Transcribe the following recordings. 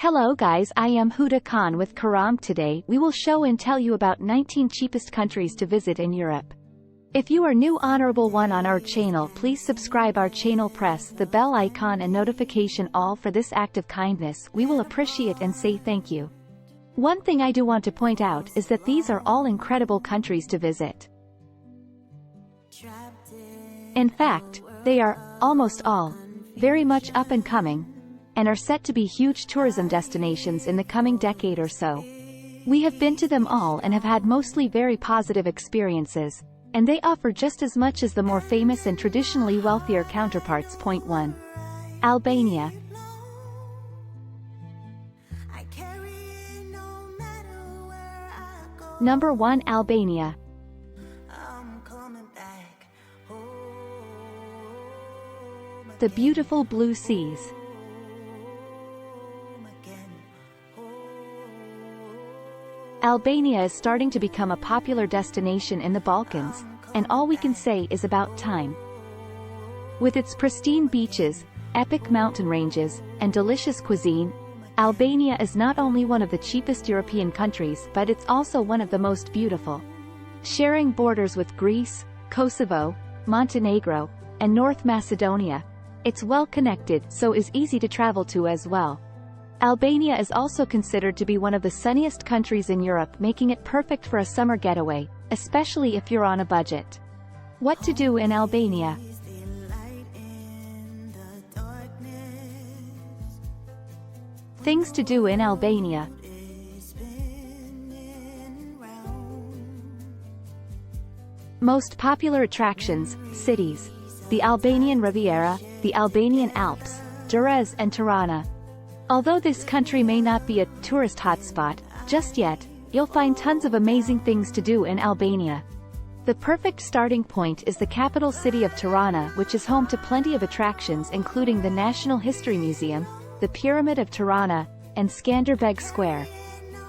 Hello guys, I am Huda Khan with Karam. Today we will show and tell you about 19 cheapest countries to visit in Europe. If you are new honorable one on our channel, please subscribe our channel, press the bell icon and notification all for this act of kindness. We will appreciate and say thank you. One thing I do want to point out is that these are all incredible countries to visit. In fact, they are, almost all, very much up and coming, and are set to be huge tourism destinations in the coming decade or so. We have been to them all and have had mostly very positive experiences, and they offer just as much as the more famous and traditionally wealthier counterparts. Point 1. Albania. Number 1. Albania. The beautiful blue seas. Albania is starting to become a popular destination in the Balkans, and all we can say is about time. With its pristine beaches, epic mountain ranges, and delicious cuisine, Albania is not only one of the cheapest European countries but it's also one of the most beautiful. Sharing borders with Greece, Kosovo, Montenegro, and North Macedonia, it's well connected, so is easy to travel to as well. Albania is also considered to be one of the sunniest countries in Europe, making it perfect for a summer getaway, especially if you're on a budget. What to do in Albania? Things to do in Albania. Most popular attractions, cities: the Albanian Riviera, the Albanian Alps, Durrës and Tirana. Although this country may not be a tourist hotspot just yet, you'll find tons of amazing things to do in Albania. The perfect starting point is the capital city of Tirana, which is home to plenty of attractions including the National History Museum, the Pyramid of Tirana, and Skanderbeg Square.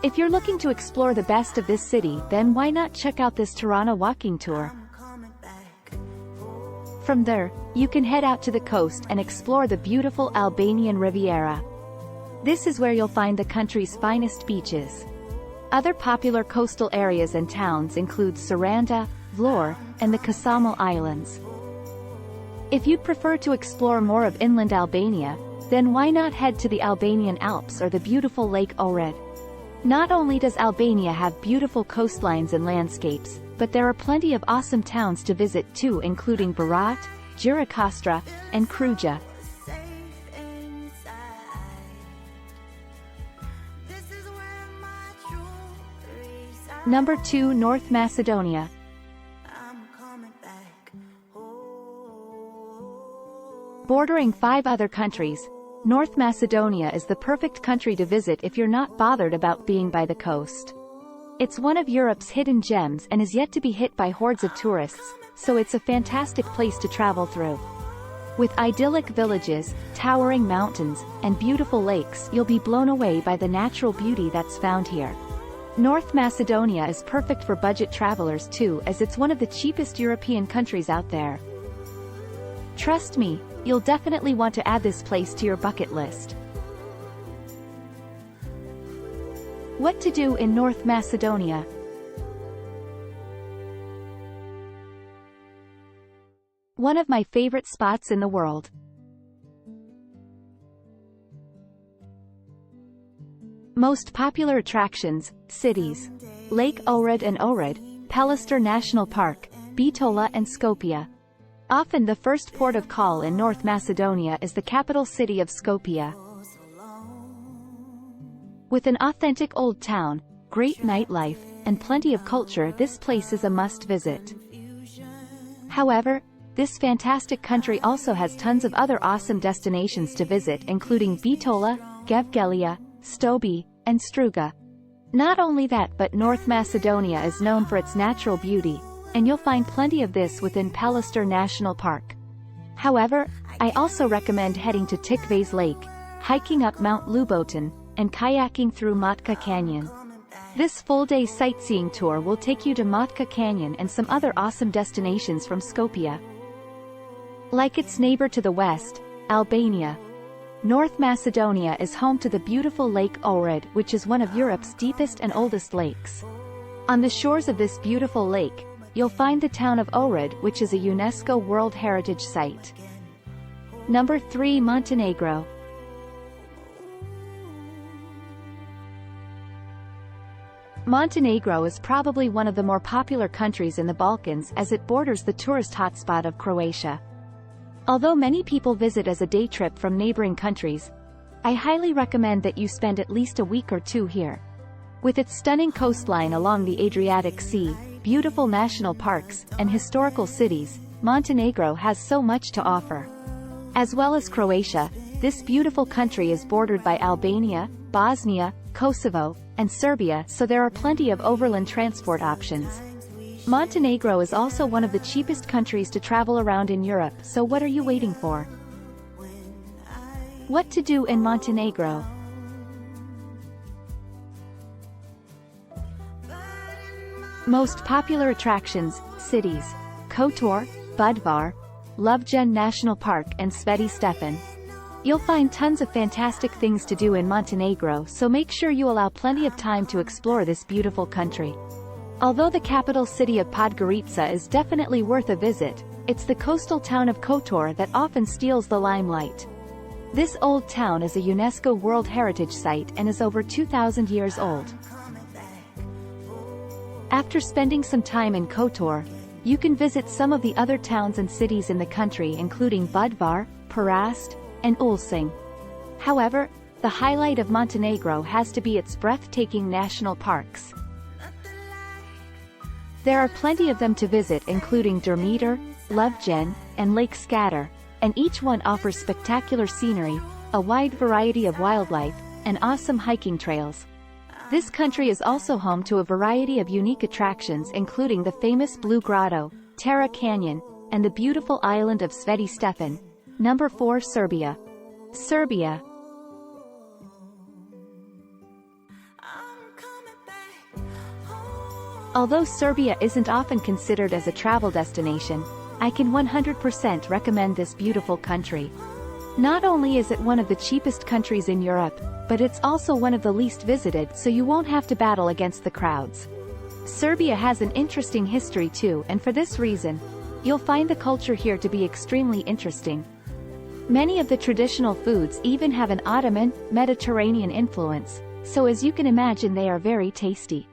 If you're looking to explore the best of this city, then why not check out this Tirana walking tour? From there, you can head out to the coast and explore the beautiful Albanian Riviera. This is where you'll find the country's finest beaches. Other popular coastal areas and towns include Saranda, Vlorë, and the Kasamil Islands. If you'd prefer to explore more of inland Albania, then why not head to the Albanian Alps or the beautiful Lake Ohrid? Not only does Albania have beautiful coastlines and landscapes, but there are plenty of awesome towns to visit too, including Berat, Gjirokastra, and Kruja. Number 2. North Macedonia. Bordering 5 other countries, North Macedonia is the perfect country to visit if you're not bothered about being by the coast. It's one of Europe's hidden gems and is yet to be hit by hordes of tourists, so it's a fantastic place to travel through. With idyllic villages, towering mountains, and beautiful lakes, you'll be blown away by the natural beauty that's found here. North Macedonia is perfect for budget travelers too, as it's one of the cheapest European countries out there. Trust me, you'll definitely want to add this place to your bucket list. What to do in North Macedonia? One of my favorite spots in the world. Most popular attractions, cities: Lake Ohrid and Ohrid, Pelister National Park, Bitola and Skopje. Often the first port of call in North Macedonia is the capital city of Skopje. With an authentic old town, great nightlife, and plenty of culture, this place is a must-visit. However, this fantastic country also has tons of other awesome destinations to visit, including Bitola, Gevgelija, Stobi, and Struga. Not only that, but North Macedonia is known for its natural beauty, and you'll find plenty of this within Pelister National Park. However, I also recommend heading to Tikvez Lake, hiking up Mount Lubotin, and kayaking through Matka Canyon. This full-day sightseeing tour will take you to Matka Canyon and some other awesome destinations from Skopje. Like its neighbor to the west, Albania. North Macedonia is home to the beautiful Lake Ohrid, which is one of Europe's deepest and oldest lakes. On the shores of this beautiful lake, you'll find the town of Ohrid, which is a UNESCO World Heritage Site. Number 3. Montenegro. Montenegro is probably one of the more popular countries in the Balkans as it borders the tourist hotspot of Croatia. Although many people visit as a day trip from neighboring countries, I highly recommend that you spend at least a week or two here. With its stunning coastline along the Adriatic Sea, beautiful national parks, and historical cities, Montenegro has so much to offer. As well as Croatia, this beautiful country is bordered by Albania, Bosnia, Kosovo, and Serbia, so there are plenty of overland transport options. Montenegro is also one of the cheapest countries to travel around in Europe, so what are you waiting for? What to do in Montenegro? Most popular attractions, cities: Kotor, Budvar, Lovćen National Park and Sveti Stefan. You'll find tons of fantastic things to do in Montenegro, so make sure you allow plenty of time to explore this beautiful country. Although the capital city of Podgorica is definitely worth a visit, it's the coastal town of Kotor that often steals the limelight. This old town is a UNESCO World Heritage Site and is over 2,000 years old. After spending some time in Kotor, you can visit some of the other towns and cities in the country, including Budvar, Perast, and Ulcinj. However, the highlight of Montenegro has to be its breathtaking national parks. There are plenty of them to visit, including Durmitor, Lovćen, and Lake Scatter, and each one offers spectacular scenery, a wide variety of wildlife, and awesome hiking trails. This country is also home to a variety of unique attractions, including the famous Blue Grotto, Terra Canyon, and the beautiful island of Sveti Stefan. Number 4. Serbia. Serbia. Although Serbia isn't often considered as a travel destination, I can 100% recommend this beautiful country. Not only is it one of the cheapest countries in Europe, but it's also one of the least visited, so you won't have to battle against the crowds. Serbia has an interesting history too, and for this reason, you'll find the culture here to be extremely interesting. Many of the traditional foods even have an Ottoman, Mediterranean influence, so as you can imagine they are very tasty.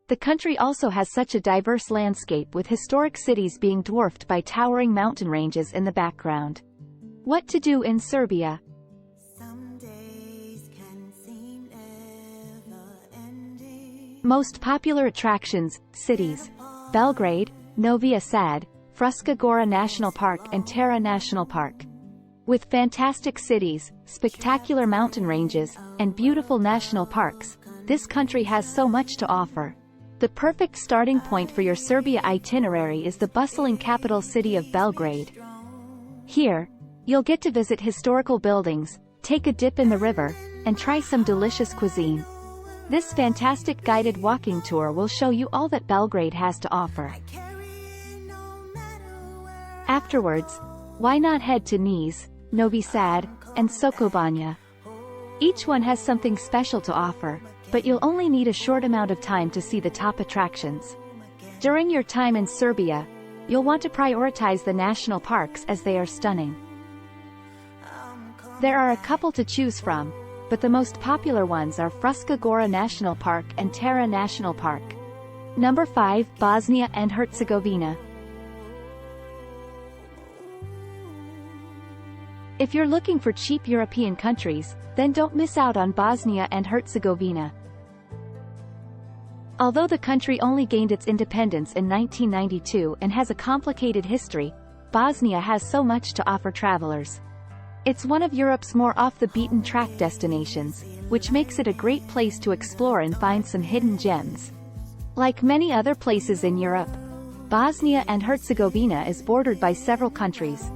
The country also has such a diverse landscape, with historic cities being dwarfed by towering mountain ranges in the background. What to do in Serbia? Most popular attractions, cities: Belgrade, Novi Sad, Fruška Gora National Park and Terra National Park. With fantastic cities, spectacular mountain ranges, and beautiful national parks, this country has so much to offer. The perfect starting point for your Serbia itinerary is the bustling capital city of Belgrade. Here, you'll get to visit historical buildings, take a dip in the river, and try some delicious cuisine. This fantastic guided walking tour will show you all that Belgrade has to offer. Afterwards, why not head to Niš, Novi Sad, and Sokobanja? Each one has something special to offer, but you'll only need a short amount of time to see the top attractions. During your time in Serbia, you'll want to prioritize the national parks as they are stunning. There are a couple to choose from, but the most popular ones are Fruška Gora National Park and Terra National Park. Number 5. Bosnia and Herzegovina. If you're looking for cheap European countries, then don't miss out on Bosnia and Herzegovina. Although the country only gained its independence in 1992 and has a complicated history, Bosnia has so much to offer travelers. It's one of Europe's more off-the-beaten-track destinations, which makes it a great place to explore and find some hidden gems. Like many other places in Europe, Bosnia and Herzegovina is bordered by several countries.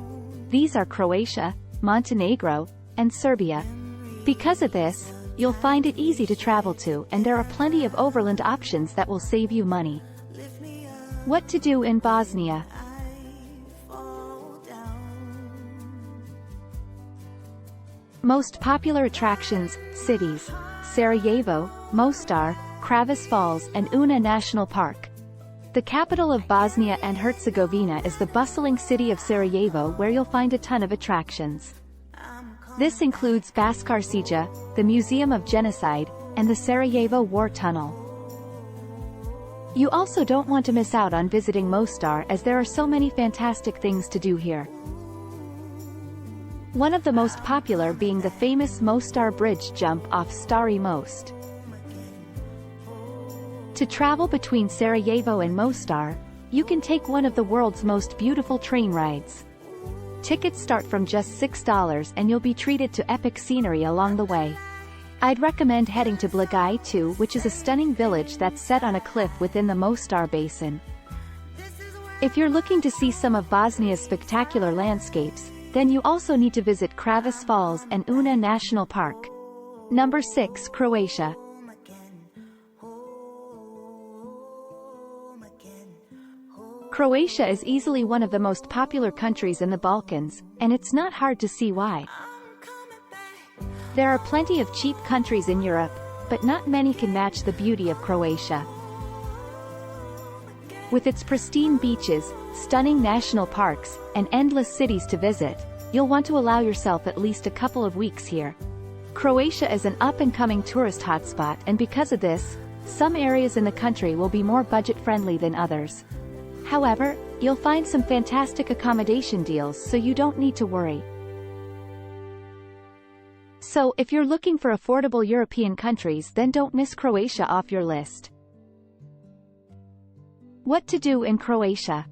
These are Croatia, Montenegro, and Serbia. Because of this, you'll find it easy to travel to, and there are plenty of overland options that will save you money. What to do in Bosnia? Most popular attractions, cities: Sarajevo, Mostar, Kravis Falls and Una National Park. The capital of Bosnia and Herzegovina is the bustling city of Sarajevo, where you'll find a ton of attractions. This includes Baskarcija, the Museum of Genocide, and the Sarajevo War Tunnel. You also don't want to miss out on visiting Mostar, as there are so many fantastic things to do here. One of the most popular being the famous Mostar Bridge jump off Stari Most. To travel between Sarajevo and Mostar, you can take one of the world's most beautiful train rides. Tickets start from just $6 and you'll be treated to epic scenery along the way. I'd recommend heading to Blagaj too, which is a stunning village that's set on a cliff within the Mostar Basin. If you're looking to see some of Bosnia's spectacular landscapes, then you also need to visit Kravis Falls and Una National Park. Number 6. Croatia. Croatia is easily one of the most popular countries in the Balkans, and it's not hard to see why. There are plenty of cheap countries in Europe, but not many can match the beauty of Croatia. With its pristine beaches, stunning national parks, and endless cities to visit, you'll want to allow yourself at least a couple of weeks here. Croatia is an up-and-coming tourist hotspot, and because of this, some areas in the country will be more budget-friendly than others. However, you'll find some fantastic accommodation deals, so you don't need to worry. So, if you're looking for affordable European countries, then don't miss Croatia off your list. What to do in Croatia?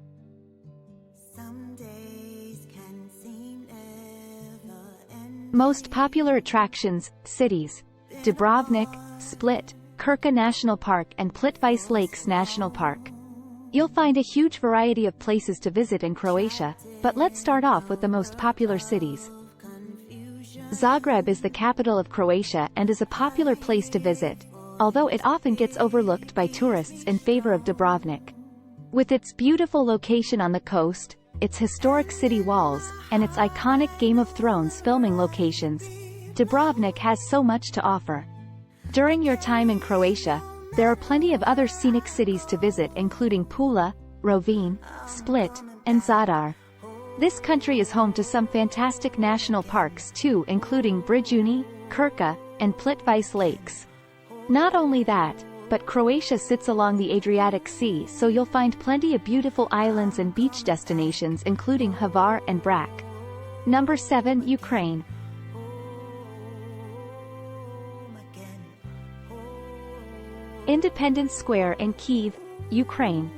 Most popular attractions, cities: Dubrovnik, Split, Krka National Park and Plitvice Lakes National Park. You'll find a huge variety of places to visit in Croatia, but let's start off with the most popular cities. Zagreb is the capital of Croatia and is a popular place to visit, although it often gets overlooked by tourists in favor of Dubrovnik. With its beautiful location on the coast, its historic city walls, and its iconic Game of Thrones filming locations, Dubrovnik has so much to offer. During your time in Croatia, there are plenty of other scenic cities to visit, including Pula, Rovinj, Split, and Zadar. This country is home to some fantastic national parks too, including Brijuni, Krka, and Plitvice Lakes. Not only that, but Croatia sits along the Adriatic Sea, so you'll find plenty of beautiful islands and beach destinations, including Hvar and Brač. Number 7. Ukraine. Independence Square in Kyiv, Ukraine.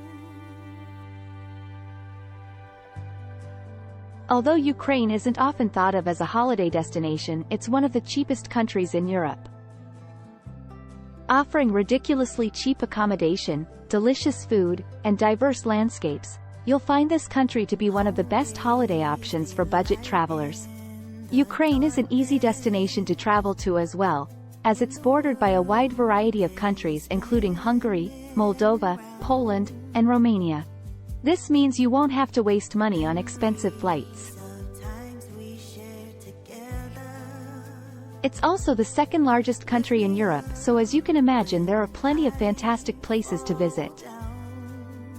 Although Ukraine isn't often thought of as a holiday destination, it's one of the cheapest countries in Europe. Offering ridiculously cheap accommodation, delicious food, and diverse landscapes, you'll find this country to be one of the best holiday options for budget travelers. Ukraine is an easy destination to travel to as well, as it's bordered by a wide variety of countries including Hungary, Moldova, Poland, and Romania. This means you won't have to waste money on expensive flights. It's also the second largest country in Europe, so as you can imagine, there are plenty of fantastic places to visit.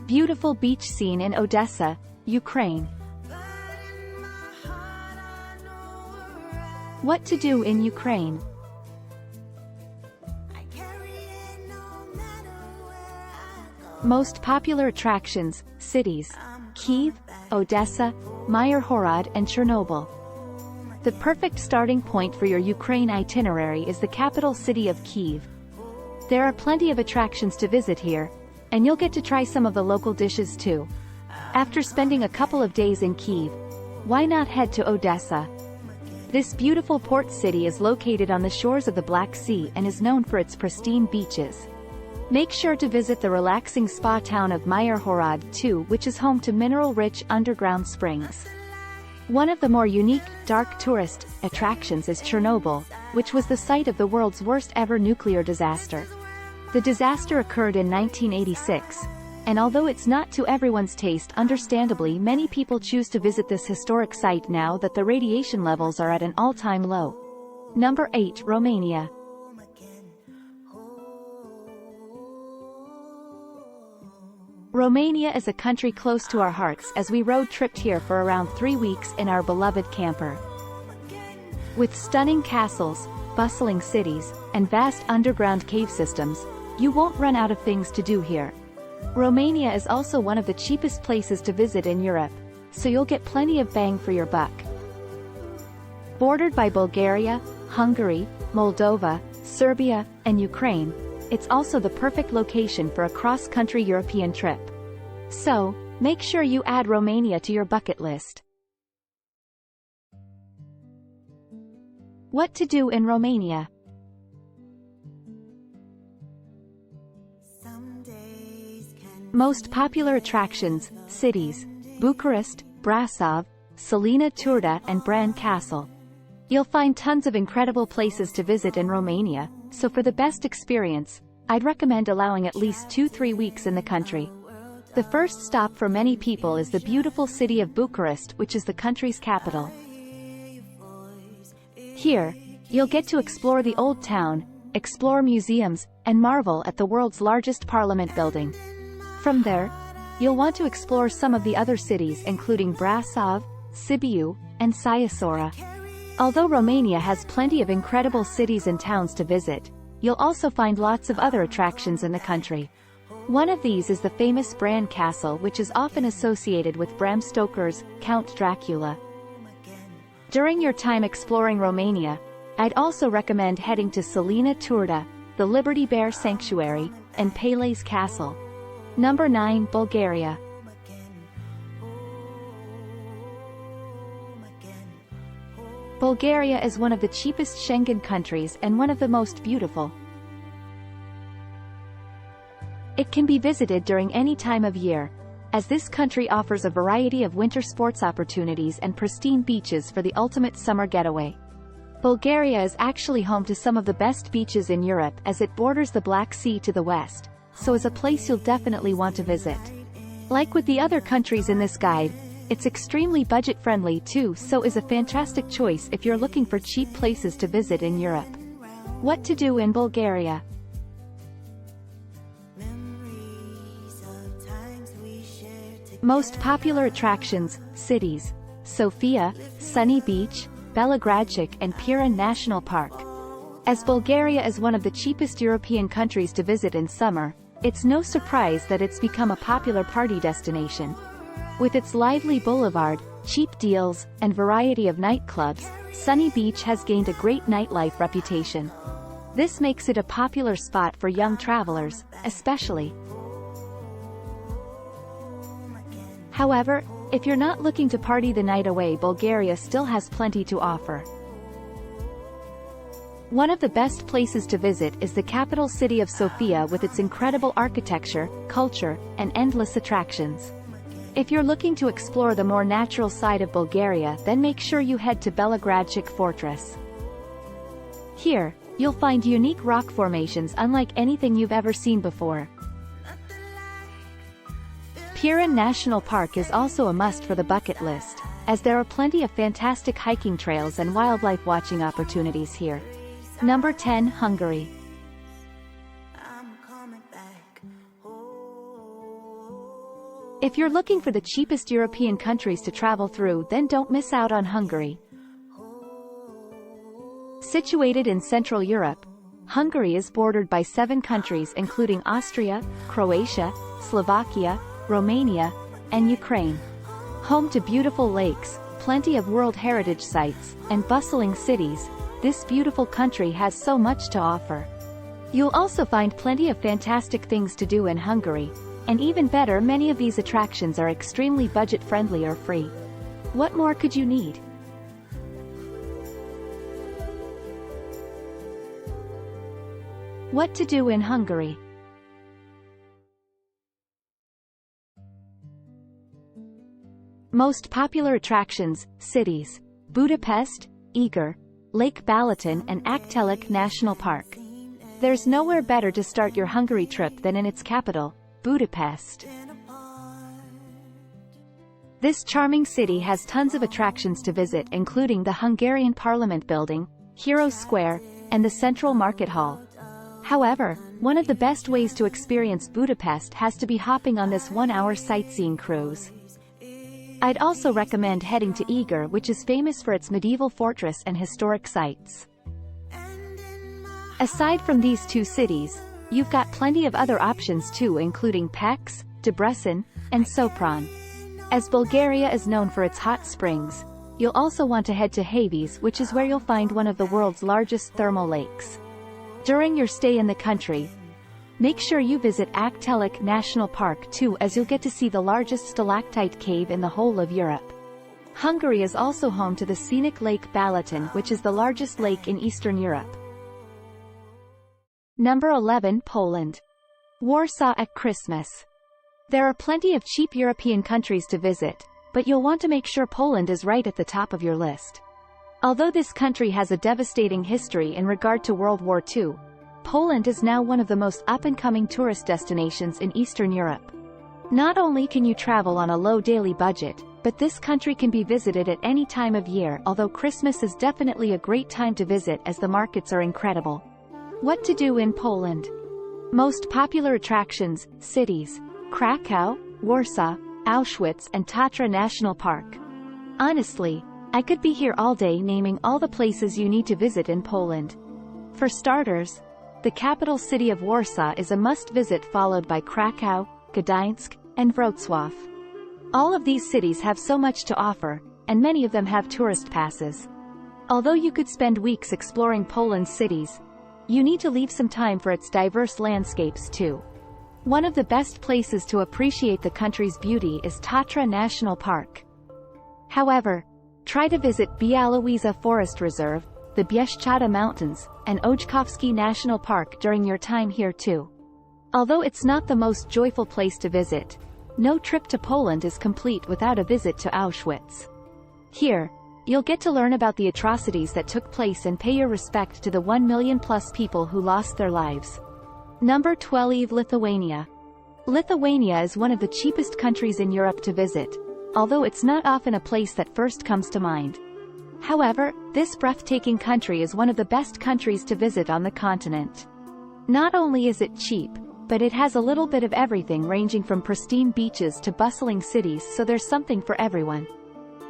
Beautiful beach scene in Odessa, Ukraine. What to do in Ukraine? Most popular attractions, cities: Kyiv, Odessa, Myrhorod and Chernobyl. The perfect starting point for your Ukraine itinerary is the capital city of Kyiv. There are plenty of attractions to visit here, and you'll get to try some of the local dishes too. After spending a couple of days in Kyiv, why not head to Odessa? This beautiful port city is located on the shores of the Black Sea and is known for its pristine beaches. Make sure to visit the relaxing spa town of Myrhorod too, which is home to mineral-rich underground springs. One of the more unique, dark tourist attractions is Chernobyl, which was the site of the world's worst ever nuclear disaster. The disaster occurred in 1986, and although it's not to everyone's taste, understandably many people choose to visit this historic site now that the radiation levels are at an all-time low. Number 8. Romania. Romania is a country close to our hearts as we road tripped here for around 3 weeks in our beloved camper. With stunning castles, bustling cities, and vast underground cave systems, you won't run out of things to do here. Romania is also one of the cheapest places to visit in Europe, so you'll get plenty of bang for your buck. Bordered by Bulgaria, Hungary, Moldova, Serbia, and Ukraine, it's also the perfect location for a cross-country European trip. So, make sure you add Romania to your bucket list. What to do in Romania? Most popular attractions, cities: Bucharest, Brasov, Salina Turda and Bran Castle. You'll find tons of incredible places to visit in Romania, so for the best experience, I'd recommend allowing at least 2-3 weeks in the country. The first stop for many people is the beautiful city of Bucharest, which is the country's capital. Here, you'll get to explore the old town, explore museums, and marvel at the world's largest parliament building. From there, you'll want to explore some of the other cities including Brasov, Sibiu, and Timișoara. Although Romania has plenty of incredible cities and towns to visit, you'll also find lots of other attractions in the country. One of these is the famous Bran Castle, which is often associated with Bram Stoker's Count Dracula. During your time exploring Romania, I'd also recommend heading to Salina Turda, the Liberty Bear Sanctuary, and Pele's Castle. Number 9. Bulgaria. Bulgaria is one of the cheapest Schengen countries and one of the most beautiful. It can be visited during any time of year, as this country offers a variety of winter sports opportunities and pristine beaches for the ultimate summer getaway. Bulgaria is actually home to some of the best beaches in Europe as it borders the Black Sea to the west, so is a place you'll definitely want to visit. Like with the other countries in this guide, it's extremely budget-friendly too, so is a fantastic choice if you're looking for cheap places to visit in Europe. What to do in Bulgaria? Most popular attractions, cities: Sofia, Sunny Beach, Belogradchik and Piran National Park. As Bulgaria is one of the cheapest European countries to visit in summer, it's no surprise that it's become a popular party destination. With its lively boulevard, cheap deals, and variety of nightclubs, Sunny Beach has gained a great nightlife reputation. This makes it a popular spot for young travelers, especially. However, if you're not looking to party the night away, Bulgaria still has plenty to offer. One of the best places to visit is the capital city of Sofia with its incredible architecture, culture, and endless attractions. If you're looking to explore the more natural side of Bulgaria, then make sure you head to Belogradchik Fortress. Here, you'll find unique rock formations unlike anything you've ever seen before. Piran National Park is also a must for the bucket list, as there are plenty of fantastic hiking trails and wildlife watching opportunities here. Number 10. Hungary. If you're looking for the cheapest European countries to travel through, then don't miss out on Hungary. Situated in Central Europe, Hungary is bordered by 7 countries including Austria, Croatia, Slovakia, Romania, and Ukraine. Home to beautiful lakes, plenty of World Heritage sites, and bustling cities, this beautiful country has so much to offer. You'll also find plenty of fantastic things to do in Hungary, and even better, many of these attractions are extremely budget-friendly or free. What more could you need? What to do in Hungary? Most popular attractions, cities: Budapest, Eger, Lake Balaton and Aktelik National Park. There's nowhere better to start your Hungary trip than in its capital, Budapest. This charming city has tons of attractions to visit, including the Hungarian Parliament building, Hero Square, and the Central Market Hall. However, one of the best ways to experience Budapest has to be hopping on this 1-hour sightseeing cruise. I'd also recommend heading to Eger, which is famous for its medieval fortress and historic sites. Aside from these two cities, you've got plenty of other options too, including Pécs, Debrecen, and Sopron. As Bulgaria is known for its hot springs, you'll also want to head to Haves, which is where you'll find one of the world's largest thermal lakes. During your stay in the country, make sure you visit Aktelic National Park too, as you'll get to see the largest stalactite cave in the whole of Europe. Hungary is also home to the scenic Lake Balaton, which is the largest lake in Eastern Europe. Number 11. Poland. Warsaw at Christmas. There are plenty of cheap European countries to visit, but you'll want to make sure Poland is right at the top of your list. Although this country has a devastating history in regard to World War II, Poland is now one of the most up-and-coming tourist destinations in Eastern Europe. Not only can you travel on a low daily budget, but this country can be visited at any time of year, although Christmas is definitely a great time to visit as the markets are incredible. What to do in Poland? Most popular attractions, cities: Krakow, Warsaw, Auschwitz, and Tatra National Park. Honestly, I could be here all day naming all the places you need to visit in Poland. For starters, the capital city of Warsaw is a must-visit, followed by Krakow, Gdańsk, and Wrocław. All of these cities have so much to offer, and many of them have tourist passes. Although you could spend weeks exploring Poland's cities, you need to leave some time for its diverse landscapes too. One of the best places to appreciate the country's beauty is Tatra National Park. However, try to visit Białowieża Forest Reserve, the Bieszczady Mountains, and Ojkowski National Park during your time here too. Although it's not the most joyful place to visit, no trip to Poland is complete without a visit to Auschwitz. Here, you'll get to learn about the atrocities that took place and pay your respect to the 1 million plus people who lost their lives. Number 12. Lithuania. Lithuania is one of the cheapest countries in Europe to visit, although it's not often a place that first comes to mind. However, this breathtaking country is one of the best countries to visit on the continent. Not only is it cheap, but it has a little bit of everything, ranging from pristine beaches to bustling cities, so there's something for everyone.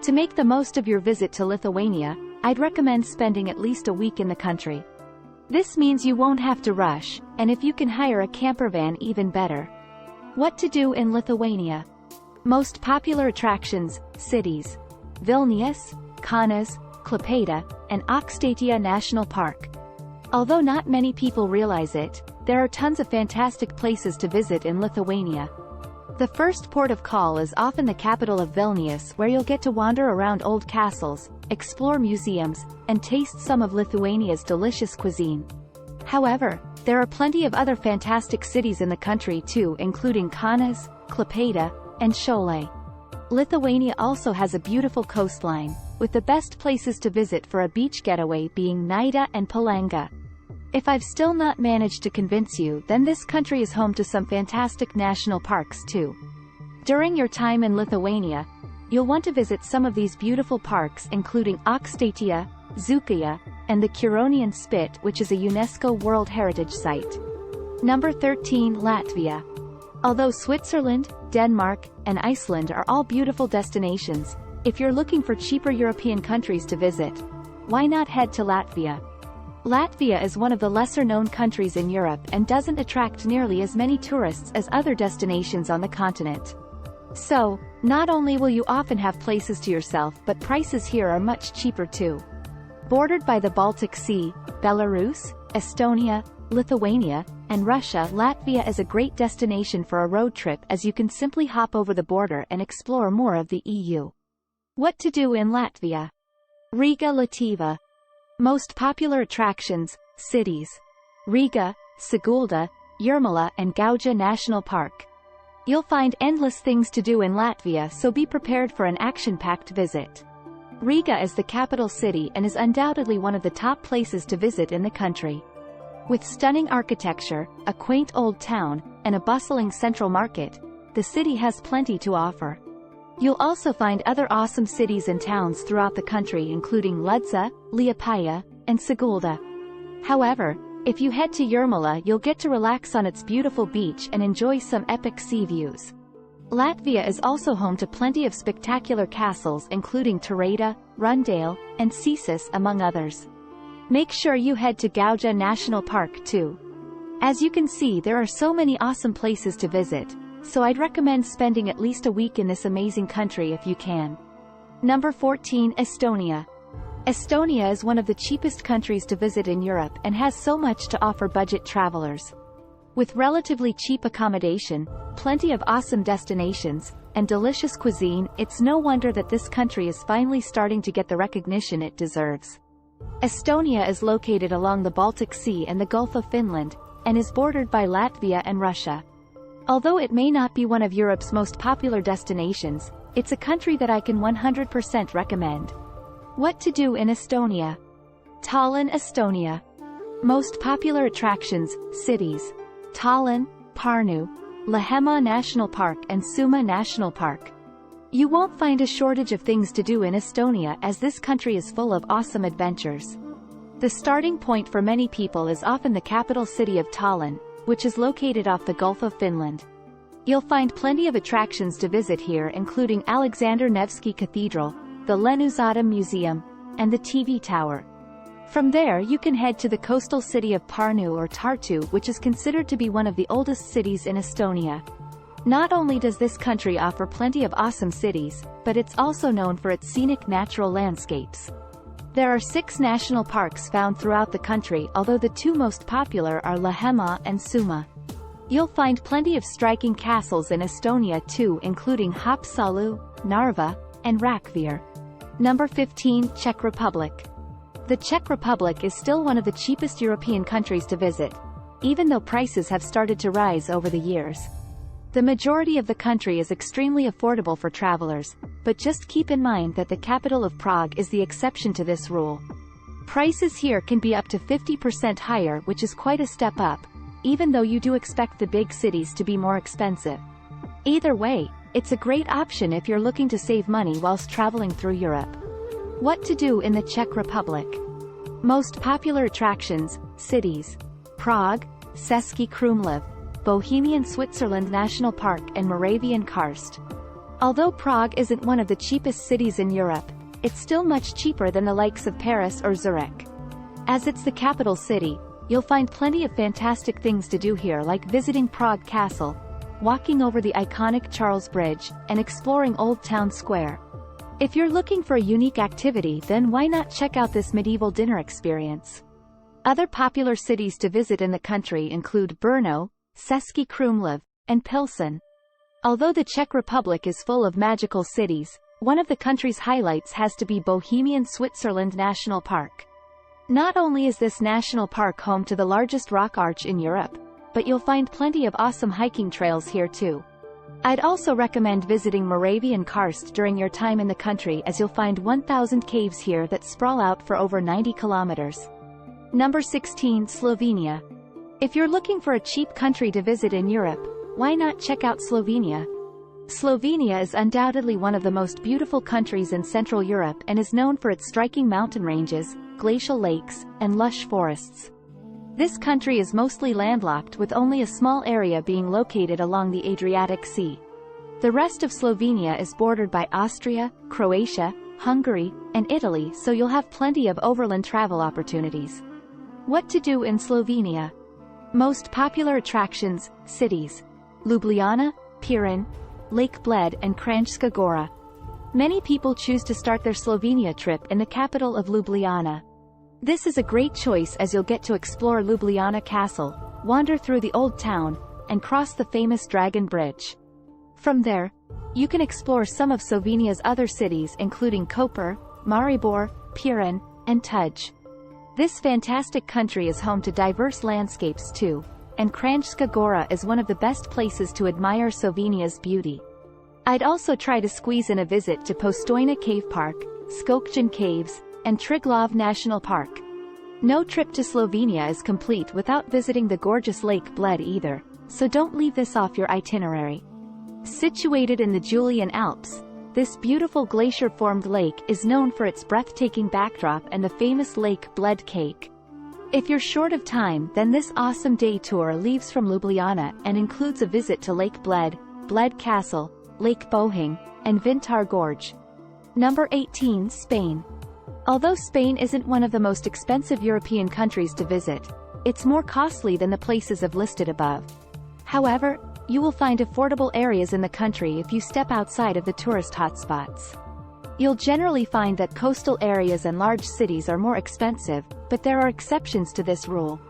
To make the most of your visit to Lithuania, I'd recommend spending at least a week in the country. This means you won't have to rush, and if you can hire a camper van, even better. What to do in Lithuania? Most popular attractions, cities: Vilnius, Kaunas, Klaipėda, and Aukštaitija National Park. Although not many people realize it, there are tons of fantastic places to visit in Lithuania. The first port of call is often the capital of Vilnius, where you'll get to wander around old castles, explore museums, and taste some of Lithuania's delicious cuisine. However, there are plenty of other fantastic cities in the country too, including Kaunas, Klaipėda, and Šiauliai. Lithuania also has a beautiful coastline, with the best places to visit for a beach getaway being Nida and Palanga. If I've still not managed to convince you, then this country is home to some fantastic national parks too. During your time in Lithuania, you'll want to visit some of these beautiful parks, including Aukštaitija, Dzūkija, and the Curonian Spit, which is a UNESCO World Heritage Site. Number 13. Latvia. Although Switzerland, Denmark, and Iceland are all beautiful destinations, if you're looking for cheaper European countries to visit, why not head to Latvia? Latvia is one of the lesser-known countries in Europe and doesn't attract nearly as many tourists as other destinations on the continent. So, not only will you often have places to yourself, but prices here are much cheaper too. Bordered by the Baltic Sea, Belarus, Estonia, Lithuania, and Russia, Latvia is a great destination for a road trip, as you can simply hop over the border and explore more of the EU. What to do in Latvia? Riga Lietuva. Most popular attractions, cities: Riga, Sigulda, Jūrmala, and Gauja National Park. You'll find endless things to do in Latvia, so be prepared for an action-packed visit. Riga is the capital city and is undoubtedly one of the top places to visit in the country. With stunning architecture, a quaint old town, and a bustling central market, the city has plenty to offer. You'll also find other awesome cities and towns throughout the country, including Ludza, Liepāja, and Sigulda. However, if you head to Jurmala, you'll get to relax on its beautiful beach and enjoy some epic sea views. Latvia is also home to plenty of spectacular castles including Turēta, Rundale, and Cēsis among others. Make sure you head to Gauja National Park too. As you can see, there are so many awesome places to visit, so I'd recommend spending at least a week in this amazing country if you can. Number 14. Estonia. Estonia is one of the cheapest countries to visit in Europe and has so much to offer budget travelers. With relatively cheap accommodation, plenty of awesome destinations, and delicious cuisine, it's no wonder that this country is finally starting to get the recognition it deserves. Estonia is located along the Baltic Sea and the Gulf of Finland, and is bordered by Latvia and Russia. Although it may not be one of Europe's most popular destinations, it's a country that I can 100% recommend. What to do in Estonia? Tallinn, Estonia. Most popular attractions, cities: Tallinn, Pärnu, Lahemaa National Park and Suma National Park. You won't find a shortage of things to do in Estonia as this country is full of awesome adventures. The starting point for many people is often the capital city of Tallinn, which is located off the Gulf of Finland. You'll find plenty of attractions to visit here including Alexander Nevsky Cathedral, the Lenusada Museum, and the TV Tower. From there you can head to the coastal city of Pärnu or Tartu, which is considered to be one of the oldest cities in Estonia. Not only does this country offer plenty of awesome cities, but it's also known for its scenic natural landscapes. There are 6 national parks found throughout the country, although the 2 most popular are Lahemaa and Suma. You'll find plenty of striking castles in Estonia too, including Haapsalu, Narva, and Rakvere. Number 15. Czech Republic. The Czech Republic is still one of the cheapest European countries to visit, even though prices have started to rise over the years. The majority of the country is extremely affordable for travelers, but just keep in mind that the capital of Prague is the exception to this rule. Prices here can be up to 50% higher, which is quite a step up, even though you do expect the big cities to be more expensive. Either way, it's a great option if you're looking to save money whilst traveling through Europe. What to do in the Czech Republic? Most popular attractions, cities: Prague, Český Krumlov, Bohemian Switzerland National Park and Moravian Karst. Although Prague isn't one of the cheapest cities in Europe, it's still much cheaper than the likes of Paris or Zurich. As it's the capital city, you'll find plenty of fantastic things to do here, like visiting Prague Castle, walking over the iconic Charles Bridge, and exploring Old Town Square. If you're looking for a unique activity, then why not check out this medieval dinner experience? Other popular cities to visit in the country include Brno, Český Krumlov, and Pilsen. Although the Czech Republic is full of magical cities, one of the country's highlights has to be Bohemian Switzerland National Park. Not only is this national park home to the largest rock arch in Europe, but you'll find plenty of awesome hiking trails here too. I'd also recommend visiting Moravian Karst during your time in the country, as you'll find 1,000 caves here that sprawl out for over 90 kilometers. Number 16. Slovenia. If you're looking for a cheap country to visit in Europe, why not check out Slovenia? Slovenia is undoubtedly one of the most beautiful countries in Central Europe and is known for its striking mountain ranges, glacial lakes, and lush forests. This country is mostly landlocked, with only a small area being located along the Adriatic Sea. The rest of Slovenia is bordered by Austria, Croatia, Hungary, and Italy, so you'll have plenty of overland travel opportunities. What to do in Slovenia? Most popular attractions, cities: Ljubljana, Piran, Lake Bled and Kranjska Gora. Many people choose to start their Slovenia trip in the capital of Ljubljana. This is a great choice, as you'll get to explore Ljubljana Castle, wander through the old town, and cross the famous Dragon Bridge. From there, you can explore some of Slovenia's other cities including Koper, Maribor, Piran, and Tuj. This fantastic country is home to diverse landscapes too, and Kranjska Gora is one of the best places to admire Slovenia's beauty. I'd also try to squeeze in a visit to Postojna Cave Park, Skokjan Caves, and Triglav National Park. No trip to Slovenia is complete without visiting the gorgeous Lake Bled either, so don't leave this off your itinerary. Situated in the Julian Alps, This beautiful glacier-formed lake is known for its breathtaking backdrop and the famous Lake Bled cake. If you're short of time, then this awesome day tour leaves from Ljubljana and includes a visit to Lake Bled, Bled Castle, Lake Bohinj, and Vintar Gorge. Number 18. Spain. Although Spain isn't one of the most expensive European countries to visit, it's more costly than the places I've listed above. However, you will find affordable areas in the country if you step outside of the tourist hotspots. You'll generally find that coastal areas and large cities are more expensive, but there are exceptions to this rule.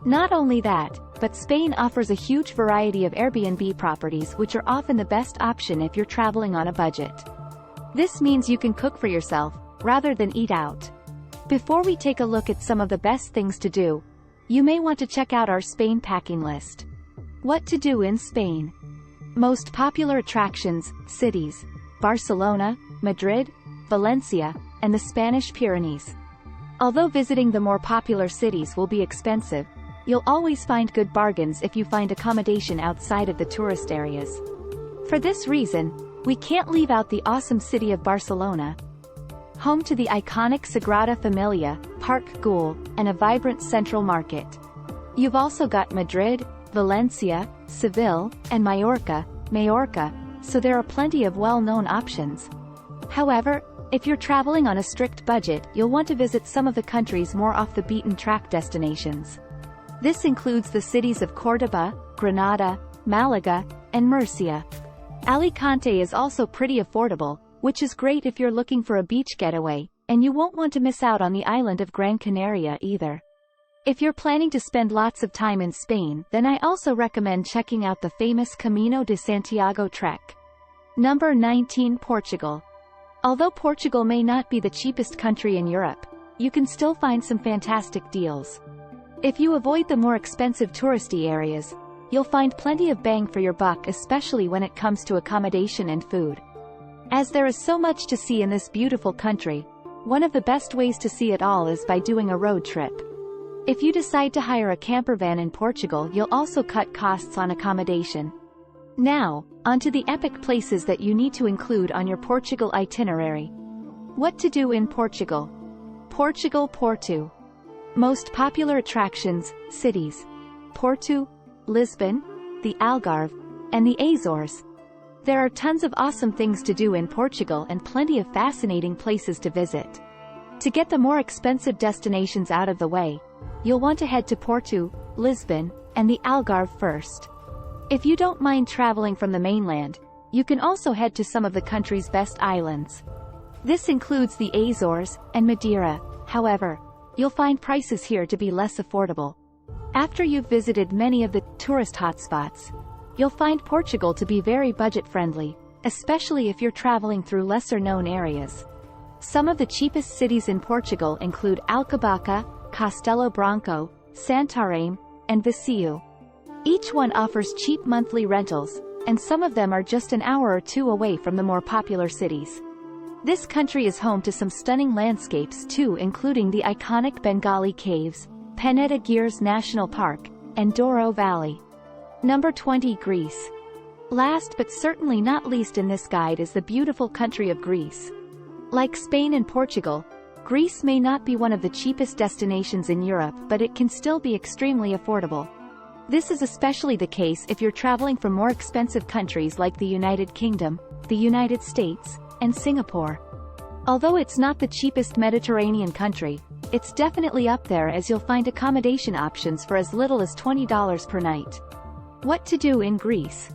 Not only that, but Spain offers a huge variety of Airbnb properties which are often the best option if you're traveling on a budget. This means you can cook for yourself, rather than eat out. Before we take a look at some of the best things to do, you may want to check out our Spain packing list. What to do in Spain. Most popular attractions, cities: Barcelona, Madrid, Valencia, and the Spanish Pyrenees. Although visiting the more popular cities will be expensive, you'll always find good bargains if you find accommodation outside of the tourist areas. For this reason, we can't leave out the awesome city of Barcelona. Home to the iconic Sagrada Familia, Park Güell, and a vibrant central market. You've also got Madrid, Valencia, Seville, and Mallorca, so there are plenty of well-known options. However, if you're traveling on a strict budget, you'll want to visit some of the country's more off-the-beaten-track destinations. This includes the cities of Córdoba, Granada, Málaga, and Murcia. Alicante is also pretty affordable, which is great if you're looking for a beach getaway, and you won't want to miss out on the island of Gran Canaria either. If you're planning to spend lots of time in Spain, then I also recommend checking out the famous Camino de Santiago trek. Number 19. Portugal. Although Portugal may not be the cheapest country in Europe, you can still find some fantastic deals. If you avoid the more expensive touristy areas, you'll find plenty of bang for your buck, especially when it comes to accommodation and food. As there is so much to see in this beautiful country, one of the best ways to see it all is by doing a road trip. If you decide to hire a camper van in Portugal, you'll also cut costs on accommodation. Now, onto the epic places that you need to include on your Portugal itinerary. What to do in Portugal. Porto. Most popular attractions, cities: Porto, Lisbon, the Algarve, and the Azores. There are tons of awesome things to do in Portugal and plenty of fascinating places to visit. To get the more expensive destinations out of the way, you'll want to head to Porto, Lisbon, and the Algarve first. If you don't mind traveling from the mainland, you can also head to some of the country's best islands. This includes the Azores and Madeira. However, you'll find prices here to be less affordable. After you've visited many of the tourist hotspots, you'll find Portugal to be very budget-friendly, especially if you're traveling through lesser-known areas. Some of the cheapest cities in Portugal include Alcobaça, Castelo Branco, Santarém, and Viseu. Each one offers cheap monthly rentals, and some of them are just an hour or two away from the more popular cities. This country is home to some stunning landscapes too, including the iconic Bengali Caves, Peneda Gears National Park, and Douro Valley. Number 20. Greece. Last but certainly not least in this guide is the beautiful country of Greece. Like Spain and Portugal, Greece may not be one of the cheapest destinations in Europe, but it can still be extremely affordable. This is especially the case if you're traveling from more expensive countries like the United Kingdom, the United States, and Singapore. Although it's not the cheapest Mediterranean country, it's definitely up there, as you'll find accommodation options for as little as $20 per night. What to do in Greece.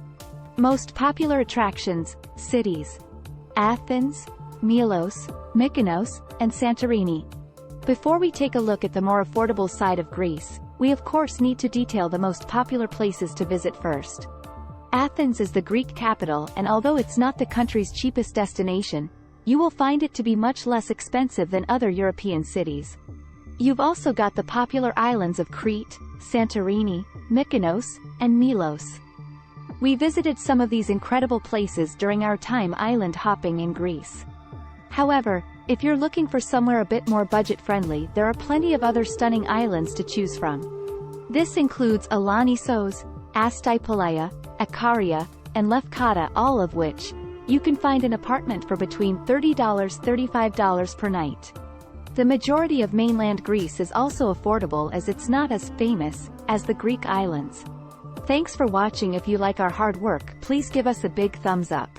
Most popular attractions, cities: Athens, Milos, Mykonos, and Santorini. Before we take a look at the more affordable side of Greece, we of course need to detail the most popular places to visit first. Athens is the Greek capital, and although it's not the country's cheapest destination, you will find it to be much less expensive than other European cities. You've also got the popular islands of Crete, Santorini, Mykonos, and Milos. We visited some of these incredible places during our time island hopping in Greece. However, if you're looking for somewhere a bit more budget-friendly, there are plenty of other stunning islands to choose from. This includes Alanissos, Astypalaia, Ikaria, and Lefkada, all of which you can find an apartment for between $30–$35 per night. The majority of mainland Greece is also affordable as it's not as famous as the Greek islands. Thanks for watching. If you like our hard work, please give us a big thumbs up.